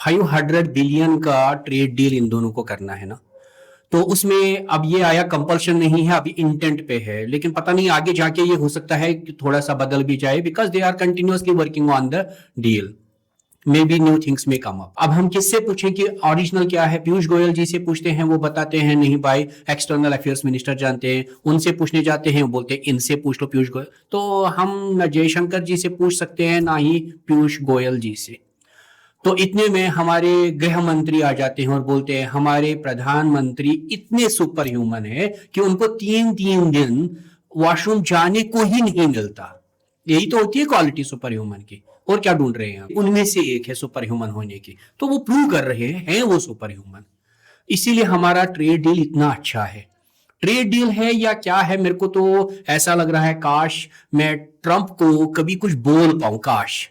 500 billion का trade deal in दोनों को करना है ना। तो उसमें अब ये आया कंपल्शन नहीं है, अभी इंटेंट पे है, लेकिन पता नहीं आगे जाके ये हो सकता है कि थोड़ा सा बदल भी जाए, because they are continuously working on the deal. May be new things में कम अप। अब हम किससे पूछें कि ओरिजिनल क्या है? पीयूष गोयल जी से पूछते हैं, वो बताते हैं नहीं भाई एक्सटर्नल अफेयर्स मिनिस्टर जानते हैं। उनसे पूछने जाते हैं, वो बोलते हैं इनसे पूछ लो पीयूष गोयल। तो हम न जयशंकर जी से पूछ सकते हैं ना ही पीयूष गोयल जी से। तो इतने में हमारे गृह मंत्री आ जाते हैं और बोलते हैं हमारे प्रधानमंत्री इतने सुपर ह्यूमन है कि उनको 3-3 दिन वॉशरूम जाने को ही नहीं मिलता। यही तो होती है क्वालिटी सुपर ह्यूमन की। और क्या ढूंढ रहे हैं? उनमें से एक है सुपर ह्यूमन होने की, तो वो प्रूव कर रहे हैं वो सुपर ह्यूमन। इसीलिए हमारा ट्रेड डील इतना अच्छा है। ट्रेड डील है या क्या है, मेरे को तो ऐसा लग रहा है काश मैं ट्रंप को कभी कुछ बोल पाऊं। काश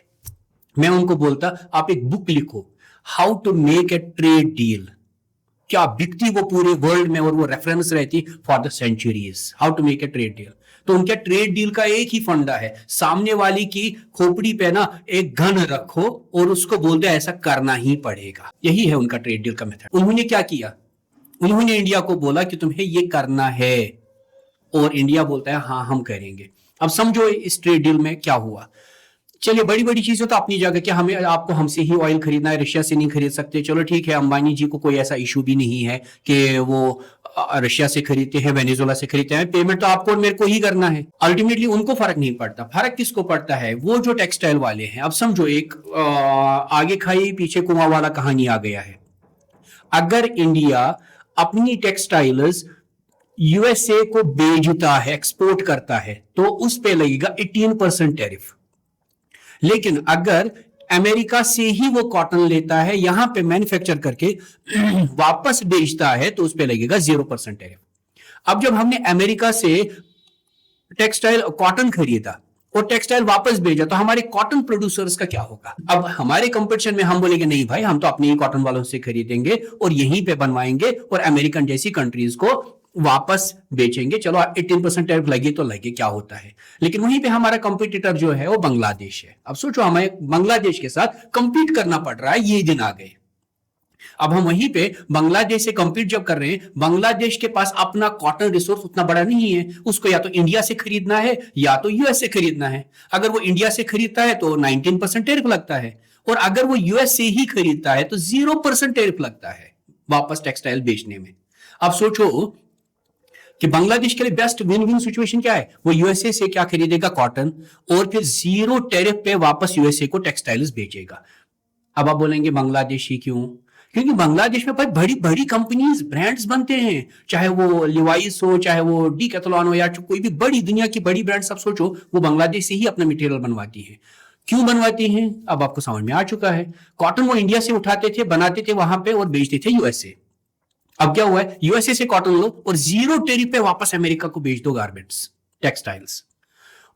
मैं उनको बोलता आप एक बुक लिखो, how to make a trade deal. क्या बिकती वो पूरे वर्ल्ड में, और वो रेफरेंस रहती for the centuries, how to make a trade deal. तो उनके ट्रेड डील का एक ही फंडा है, सामने वाली की खोपड़ी पे ना एक गन रखो और उसको बोल दो ऐसा करना ही पड़ेगा। यही है उनका ट्रेड डील का मेथड। उन्होंने क्या किया? उन्होंने इंडिया को बोला कि तुम्हें ये करना है, और इंडिया बोलता है हाँ हम करेंगे। अब समझो इस ट्रेड डील में क्या हुआ। चलिए बड़ी बड़ी चीजें तो अपनी जगह, क्या हमें आपको हमसे ही ऑयल खरीदना है, रशिया से नहीं खरीद सकते? चलो ठीक है, अंबानी जी को कोई ऐसा इशू भी नहीं है कि वो रशिया से खरीदते हैं, वेनेजुएला से खरीदते हैं, पेमेंट तो आपको और मेरे को ही करना है। अल्टीमेटली उनको फर्क नहीं पड़ता। फर्क किसको पड़ता है? वो जो टेक्सटाइल वाले हैं। अब समझो एक आगे खाई पीछे कुआं वाला कहानी आ गया है। अगर इंडिया अपनी टेक्सटाइल्स यूएसए को बेचता है, एक्सपोर्ट करता है, तो उस पे लगेगा 18% टैरिफ। लेकिन अगर अमेरिका से ही वो कॉटन लेता है, यहां पे मैन्युफैक्चर करके वापस बेचता है, तो उस पे लगेगा 0% टैरिफ। अब जब हमने अमेरिका से टेक्सटाइल कॉटन खरीदा और टेक्सटाइल वापस भेजा, तो हमारे कॉटन प्रोड्यूसर्स का क्या होगा? अब हमारे कंपटीशन में हम बोलेंगे नहीं भाई, हम तो अपने ही कॉटन वालों से खरीदेंगे और यहीं पे बनवाएंगे और अमेरिकन जैसी कंट्रीज को वापस बेचेंगे। चलो 18% टैरिफ लगे तो लगे, क्या होता है। लेकिन वहीं पे हमारा कंपटीटर जो है वो बांग्लादेश है। अब सोचो हमें बांग्लादेश के साथ कंपीट करना पड़ रहा है, ये दिन आ गए। अब हम वहीं पे बांग्लादेश से कंपीट जब कर रहे हैं, बांग्लादेश के पास अपना कॉटन रिसोर्स उतना बड़ा नहीं है, उसको या तो इंडिया से खरीदना है या तो यूएस से खरीदना है। अगर वो इंडिया से खरीदता है तो 19% टैरिफ लगता है, और अगर वो यूएस से ही खरीदता है तो 0% टैरिफ लगता है वापस टेक्सटाइल बेचने में। अब सोचो कि बांग्लादेश के लिए बेस्ट विन विन सिचुएशन क्या है? वो यूएसए से क्या खरीदेगा? कॉटन, और फिर 0 टैरिफ पे वापस यूएसए को टेक्सटाइल्स बेचेगा। अब आप बोलेंगे बांग्लादेश ही क्यों? क्योंकि बांग्लादेश में बड़ी बड़ी कंपनीज, ब्रांड्स बनते हैं, चाहे वो लिवाइस हो, चाहे वो डीकैथलॉन हो, या कोई भी बड़ी दुनिया की बड़ी ब्रांड्स। सब सोचो वो बांग्लादेश से ही अपना मटेरियल बनवाती है। क्यों बनवाती हैं? अब आपको समझ में आ चुका है। कॉटन वो इंडिया से उठाते थे, बनाते थे वहां पे और बेचते थे यूएसए। अब क्या हुआ है? यूएसए से कॉटन लो और 0 टैरिफ पे वापस अमेरिका को बेच दो गारमेंट्स, टेक्सटाइल्स।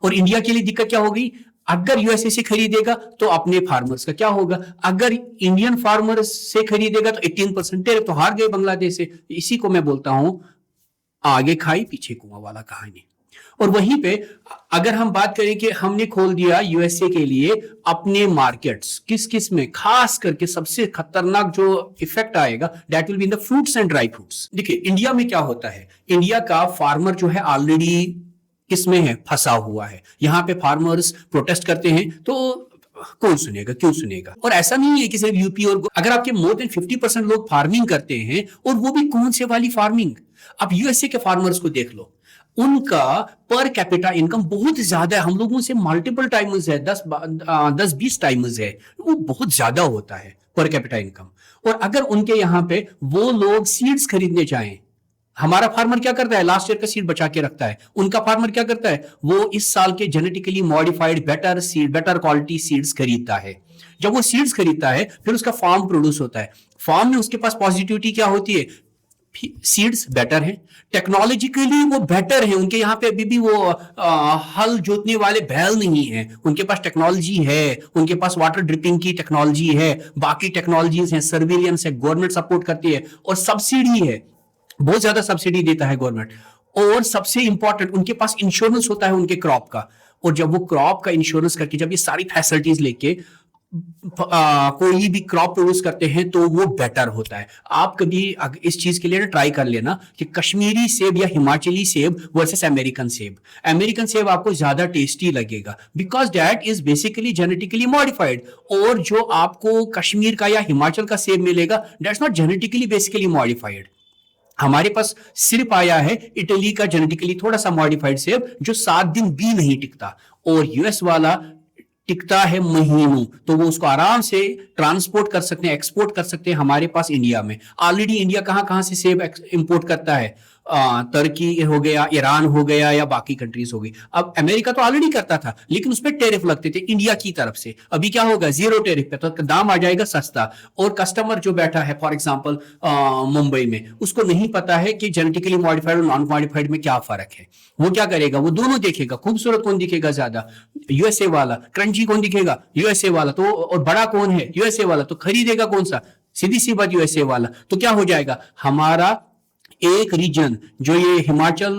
और इंडिया के लिए दिक्कत क्या होगी? अगर यूएसए से खरीदेगा तो अपने फार्मर्स का क्या होगा? अगर इंडियन फार्मर्स से खरीदेगा तो 18% टैरिफ, तो हार गए बांग्लादेश से। इसी को मैं बोलता हूं आगे खाई पीछे कुआं वाला कहानी। और वहीं पे अगर हम बात करें कि हमने खोल दिया यूएसए के लिए अपने मार्केट्स, किस किस में, खास करके सबसे खतरनाक जो इफेक्ट आएगा that will be in the fruits and dry fruits. देखिए इंडिया में क्या होता है, इंडिया का फार्मर जो है ऑलरेडी किसमें है? फंसा हुआ है। यहां पे फार्मर्स प्रोटेस्ट करते हैं तो कौन सुनेगा, क्यों सुनेगा? और ऐसा नहीं है कि सिर्फ यूपी और अगर आपके मोर देन 50% लोग फार्मिंग करते हैं, और वो भी कौन से वाली फार्मिंग? आप यूएसए के फार्मर्स को देख लो, उनका पर कैपिटा इनकम बहुत ज्यादा है, हम लोगों से मल्टीपल टाइम्स है, 10-20 टाइम्स है। वो बहुत ज्यादा होता है पर कैपिटा इनकम। और अगर उनके यहां पे वो लोग सीड्स खरीदने चाहें, हमारा फार्मर क्या करता है? लास्ट ईयर का सीड बचा के रखता है। उनका फार्मर क्या करता है? वो इस साल के genetically modified better seed, better quality seeds खरीदता है। जब वो सीड्स खरीदता है फिर उसका फार्म प्रोड्यूस होता है। फार्म में उसके पास पॉजिटिविटी क्या होती है? सीड्स बेटर है, टेक्नोलॉजिकली वो बेटर है। उनके यहाँ पे अभी भी वो हल जोतने वाले बैल नहीं है, उनके पास टेक्नोलॉजी है, उनके पास वाटर ड्रिपिंग की टेक्नोलॉजी है, बाकी टेक्नोलॉजीज हैं, सर्विलियंस है, गवर्नमेंट सपोर्ट करती है, और सब्सिडी है, बहुत ज्यादा सब्सिडी देता है गवर्नमेंट। और सबसे इंपॉर्टेंट उनके पास इंश्योरेंस होता है उनके क्रॉप का। और जब वो क्रॉप का इंश्योरेंस करके, जब ये सारी फैसिलिटीज लेके कोई भी क्रॉप प्रोड्यूस करते हैं तो वो बेटर होता है। आप कभी इस चीज के लिए ना ट्राई कर लेना कि कश्मीरी सेब या हिमाचली सेब वर्सेस अमेरिकन सेब। अमेरिकन सेब आपको ज्यादा टेस्टी लगेगा because that is basically genetically modified, और जो आपको कश्मीर का या हिमाचल का सेब मिलेगा that's not genetically basically modified. हमारे पास सिर्फ आया है इटली का जेनेटिकली थोड़ा सा मॉडिफाइड सेब जो 7 दिन भी नहीं टिकता, और यूएस वाला टिकता है महीनों। तो वो उसको आराम से ट्रांसपोर्ट कर सकते हैं, एक्सपोर्ट कर सकते हैं हमारे पास इंडिया में। ऑलरेडी इंडिया कहां कहां से सेब इंपोर्ट करता है, तुर्की हो गया, ईरान हो गया, या बाकी कंट्रीज हो गई। अब अमेरिका तो ऑलरेडी करता था लेकिन उस पर टेरिफ लगते थे इंडिया की तरफ से। अभी क्या होगा, जीरो टेरिफ पे, तो दाम आ जाएगा सस्ता। और कस्टमर जो बैठा है फॉर एग्जांपल मुंबई में, उसको नहीं पता है कि जेनेटिकली मॉडिफाइड और नॉन मॉडिफाइड में क्या फर्क है। वो क्या करेगा, वो दोनों देखेगा। खूबसूरत कौन दिखेगा ज्यादा, यूएसए वाला। क्रंची कौन दिखेगा, यूएसए वाला। तो और बड़ा कौन है, यूएसए वाला। तो खरीदेगा कौन सा, सीधी सी बात यूएसए वाला। तो क्या हो जाएगा, हमारा एक रीजन जो ये हिमाचल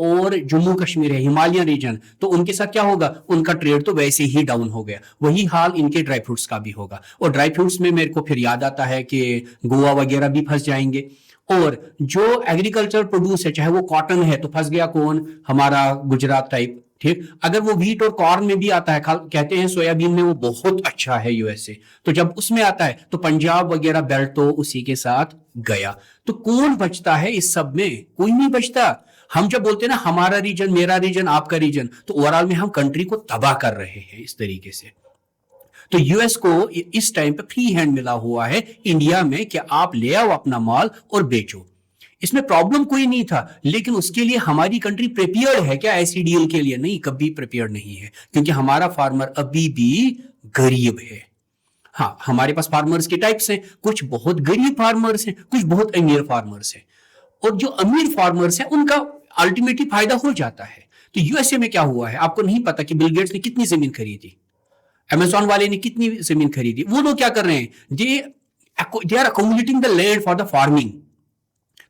और जम्मू कश्मीर है, हिमालयन रीजन, तो उनके साथ क्या होगा, उनका ट्रेड तो वैसे ही डाउन हो गया। वही हाल इनके ड्राई फ्रूट्स का भी होगा। और ड्राई फ्रूट्स में मेरे को फिर याद आता है कि गोवा वगैरह भी फंस जाएंगे। और जो एग्रीकल्चर प्रोड्यूस है, चाहे वो कॉटन है, तो फंस गया कौन, हमारा गुजरात टाइप। ठीक, अगर वो व्हीट और कॉर्न में भी आता है, कहते हैं सोयाबीन में वो बहुत अच्छा है यूएसए, तो जब उसमें आता है तो पंजाब वगैरह बेल्ट तो उसी के साथ गया। तो कौन बचता है इस सब में, कोई नहीं बचता। हम जब बोलते हैं ना हमारा रीजन, मेरा रीजन, आपका रीजन, तो ओवरऑल में हम कंट्री को तबाह कर रहे हैं इस तरीके से। तो यूएस को इस टाइम पे फ्री हैंड मिला हुआ है इंडिया में कि आप ले आओ अपना माल और बेचो। इसमें प्रॉब्लम कोई नहीं था, लेकिन उसके लिए हमारी कंट्री प्रिपेयर्ड है क्या ऐसी डील के लिए? नहीं, कभी प्रिपेयर्ड नहीं है, क्योंकि हमारा फार्मर अभी भी गरीब है। हाँ, हमारे पास फार्मर्स के टाइप्स हैं, कुछ बहुत गरीब फार्मर्स हैं, कुछ बहुत अमीर फार्मर्स हैं। और जो अमीर फार्मर्स हैं उनका अल्टीमेटली फायदा हो जाता है। तो यूएसए में क्या हुआ है, आपको नहीं पता कि बिल गेट्स ने कितनी जमीन खरीदी, अमेजॉन वाले ने कितनी जमीन खरीदी। वो लोग क्या कर रहे हैं, they are accommodating the land for the farming.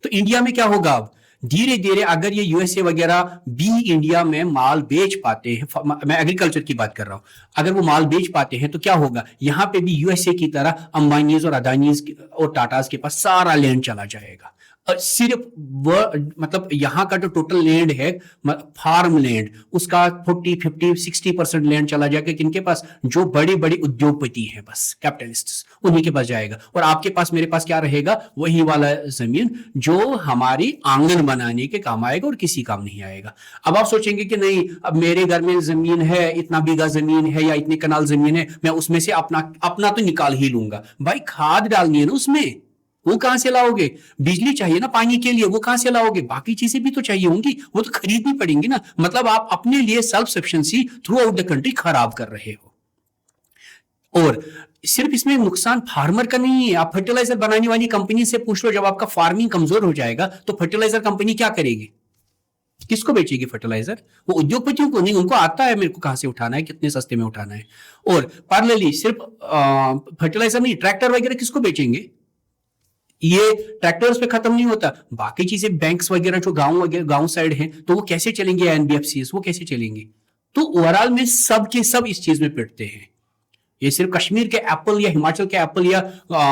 तो इंडिया में क्या होगा, अब धीरे धीरे अगर ये यूएसए वगैरह भी इंडिया में माल बेच पाते हैं, मैं एग्रीकल्चर की बात कर रहा हूं, अगर वो माल बेच पाते हैं तो क्या होगा, यहां पे भी यूएसए की तरह अंबानीज और अदानीज और टाटाज के पास सारा लैंड चला जाएगा। सिर्फ मतलब यहां का जो टोटल लैंड है, फार्म लैंड, उसका 40, 50, 60% लैंड चला जाएगा किनके पास, जो बड़े बड़े उद्योगपति हैं, बस कैपिटलिस्ट, उन्हीं के पास जाएगा। और आपके पास, मेरे पास क्या रहेगा, वही वाला जमीन जो हमारी आंगन बनाने के काम आएगा और किसी काम नहीं आएगा। अब आप सोचेंगे कि नहीं, अब मेरे घर में जमीन है, इतना बीघा जमीन है या इतने कनाल जमीन है, मैं उसमें से अपना तो निकाल ही लूंगा। भाई खाद डालनी है ना उसमें, वो कहां से लाओगे, बिजली चाहिए ना पानी के लिए, वो कहां से लाओगे, बाकी चीजें भी तो चाहिए होंगी, वो तो खरीदनी पड़ेंगी ना। मतलब आप अपने लिए self sufficiency through out the country खराब कर रहे हो। और सिर्फ इसमें नुकसान फार्मर का नहीं है, आप फर्टिलाइजर बनाने वाली कंपनी से पूछ लो, जब आपका फार्मिंग कमजोर हो जाएगा तो फर्टिलाइजर कंपनी क्या करेगी, किसको बेचेगी फर्टिलाइजर, वो उद्योगपतियों को नहीं, उनको आता है मेरे को कहां से उठाना है, कितने सस्ते में उठाना है। और पैरेलली सिर्फ फर्टिलाइजर नहीं, ट्रैक्टर वगैरह किसको बेचेंगे, ये ट्रैक्टर्स पे खत्म नहीं होता, बाकी चीजें बैंक्स वगैरह जो गांव साइड हैं, तो वो कैसे चलेंगे, एनबीएफसी वो कैसे चलेंगे। तो ओवरऑल में सब के सब इस चीज में पिटते हैं। ये सिर्फ कश्मीर के एप्पल या हिमाचल के एप्पल या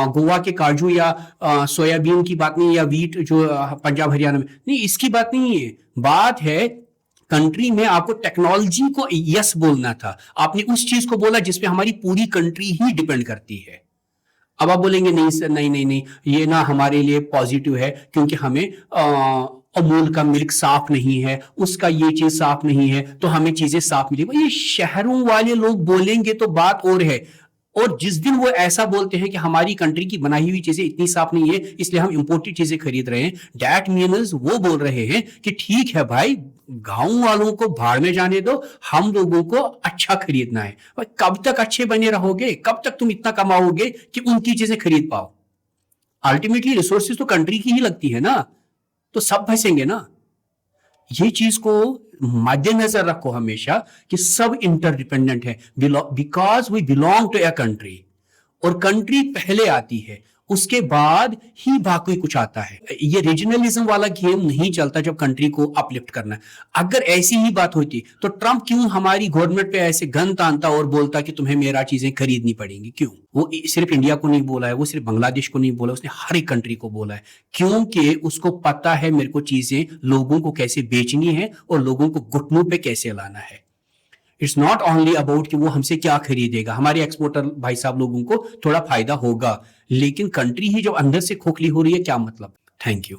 गोवा के काजू या सोयाबीन की बात नहीं, या वीट जो पंजाब हरियाणा में नहीं, इसकी बात नहीं है। बात है कंट्री में आपको टेक्नोलॉजी को यस बोलना था, आपने उस चीज को बोला जिसपे हमारी पूरी कंट्री ही डिपेंड करती है। अब आप बोलेंगे नहीं सर, नहीं नहीं नहीं, ये ना हमारे लिए पॉजिटिव है क्योंकि हमें अमूल का मिल्क साफ नहीं है, उसका ये चीज साफ नहीं है, तो हमें चीजें साफ मिलेगी। ये शहरों वाले लोग बोलेंगे तो बात और है। और जिस दिन वो ऐसा बोलते हैं कि हमारी कंट्री की बनाई हुई चीजें इतनी साफ नहीं है इसलिए हम इंपोर्टेड चीजें खरीद रहे हैं, दैट मीन्स वो बोल रहे हैं कि ठीक है भाई, गांव वालों को भाड़ में जाने दो, हम लोगों को अच्छा खरीदना है। भाई कब तक अच्छे बने रहोगे, कब तक तुम इतना कमाओगे कि उनकी चीजें खरीद पाओ। अल्टीमेटली रिसोर्सेज तो कंट्री की ही लगती है ना, तो सब फंसेंगे ना। ये चीज को मद्देनजर रखो हमेशा कि सब इंटरडिपेंडेंट है, because we belong to a country, और कंट्री पहले आती है। उसके बाद ही बाकी कुछ आता है। ये रीजनलिज्म वाला गेम नहीं चलता जब कंट्री को अपलिफ्ट करना है। अगर ऐसी ही बात होती तो ट्रंप क्यों हमारी गवर्नमेंट पे ऐसे गन तानता और बोलता कि तुम्हें मेरा चीजें खरीदनी पड़ेंगी? क्यों? वो सिर्फ इंडिया को नहीं बोला है, वो सिर्फ बांग्लादेश को नहीं बोला, उसने हर एक कंट्री को बोला है, क्योंकि उसको पता है मेरे को चीजें लोगों को कैसे बेचनी है और लोगों को घुटनों पे कैसे लाना है। इट्स नॉट ओनली अबाउट कि वो हमसे क्या खरीदेगा। हमारे एक्सपोर्टर भाई साहब लोगों को थोड़ा फायदा होगा, लेकिन कंट्री ही जब अंदर से खोखली हो रही है, क्या मतलब? Thank you.